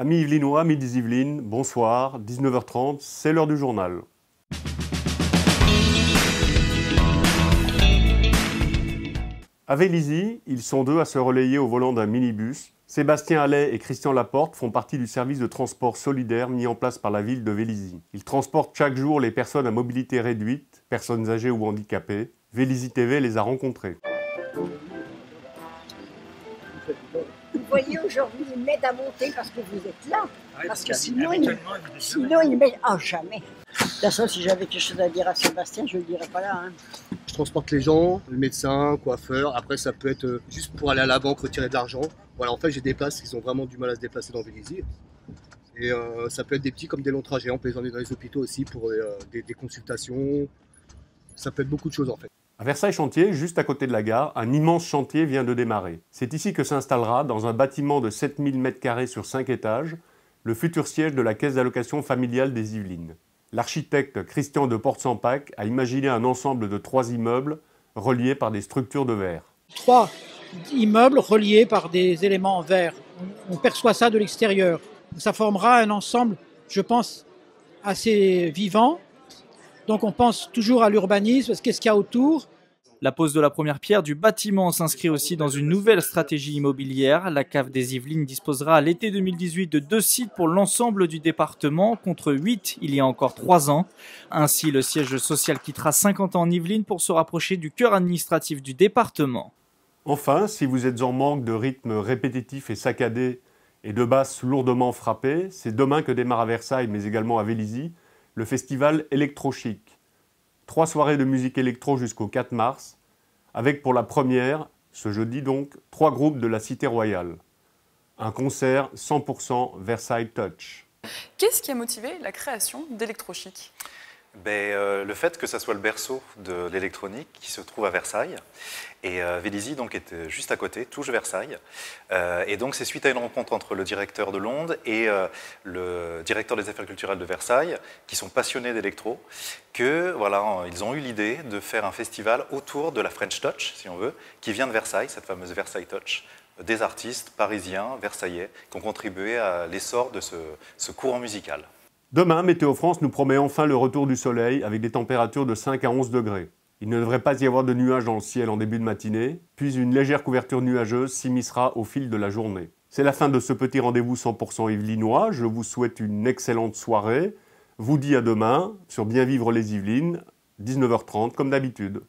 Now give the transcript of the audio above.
Amis Yvelinois, amis des Yvelines, bonsoir, 19h30, c'est l'heure du journal. À Vélizy, ils sont deux à se relayer au volant d'un minibus. Sébastien Allais et Christian Laporte font partie du service de transport solidaire mis en place par la ville de Vélizy. Ils transportent chaque jour les personnes à mobilité réduite, personnes âgées ou handicapées. Vélizy TV les a rencontrés. Vous voyez, aujourd'hui, ils m'aident à monter parce que vous êtes là. Parce que sinon, ils m'aident. Ah, jamais. De toute façon, si j'avais quelque chose à dire à Sébastien, je ne le dirais pas là. Hein. Je transporte les gens, le médecin, coiffeur. Après, ça peut être juste pour aller à la banque retirer de l'argent. Voilà, en fait, j'ai des places qui ont vraiment du mal à se déplacer dans Vélizy. Et ça peut être des petits comme des longs trajets. On peut les emmener dans les hôpitaux aussi pour des consultations. Ça peut être beaucoup de choses en fait. À Versailles-Chantier, juste à côté de la gare, un immense chantier vient de démarrer. C'est ici que s'installera, dans un bâtiment de 7000 m² sur 5 étages, le futur siège de la Caisse d'allocation familiale des Yvelines. L'architecte Christian de Porte-Sampac a imaginé un ensemble de 3 immeubles reliés par des structures de verre. 3 immeubles reliés par des éléments en verre. On perçoit ça de l'extérieur. Ça formera un ensemble, je pense, assez vivant. Donc on pense toujours à l'urbanisme, qu'est-ce qu'il y a autour. La pose de la première pierre du bâtiment s'inscrit aussi dans une nouvelle stratégie immobilière. La cave des Yvelines disposera à l'été 2018 de 2 sites pour l'ensemble du département, contre 8 il y a encore 3 ans. Ainsi, le siège social quittera 50 ans en Yvelines pour se rapprocher du cœur administratif du département. Enfin, si vous êtes en manque de rythme répétitif et saccadé et de basses lourdement frappées, c'est demain que démarre à Versailles, mais également à Vélizy, le festival Electrochic. 3 soirées de musique électro jusqu'au 4 mars, avec pour la première, ce jeudi donc, 3 groupes de la Cité Royale. Un concert 100% Versailles Touch. Qu'est-ce qui a motivé la création d'Electrochic ? Le fait que ça soit le berceau de l'électronique qui se trouve à Versailles. Et Vélizy donc est juste à côté, touche Versailles. Et donc c'est suite à une rencontre entre le directeur de l'Onde et le directeur des affaires culturelles de Versailles, qui sont passionnés d'électro, que voilà, ils ont eu l'idée de faire un festival autour de la French Touch, si on veut, qui vient de Versailles, cette fameuse Versailles Touch, des artistes parisiens, versaillais, qui ont contribué à l'essor de ce courant musical. Demain, Météo France nous promet enfin le retour du soleil avec des températures de 5 à 11 degrés. Il ne devrait pas y avoir de nuages dans le ciel en début de matinée, puis une légère couverture nuageuse s'immiscera au fil de la journée. C'est la fin de ce petit rendez-vous 100% yvelinois. Je vous souhaite une excellente soirée. Vous dis à demain sur Bien vivre les Yvelines, 19h30 comme d'habitude.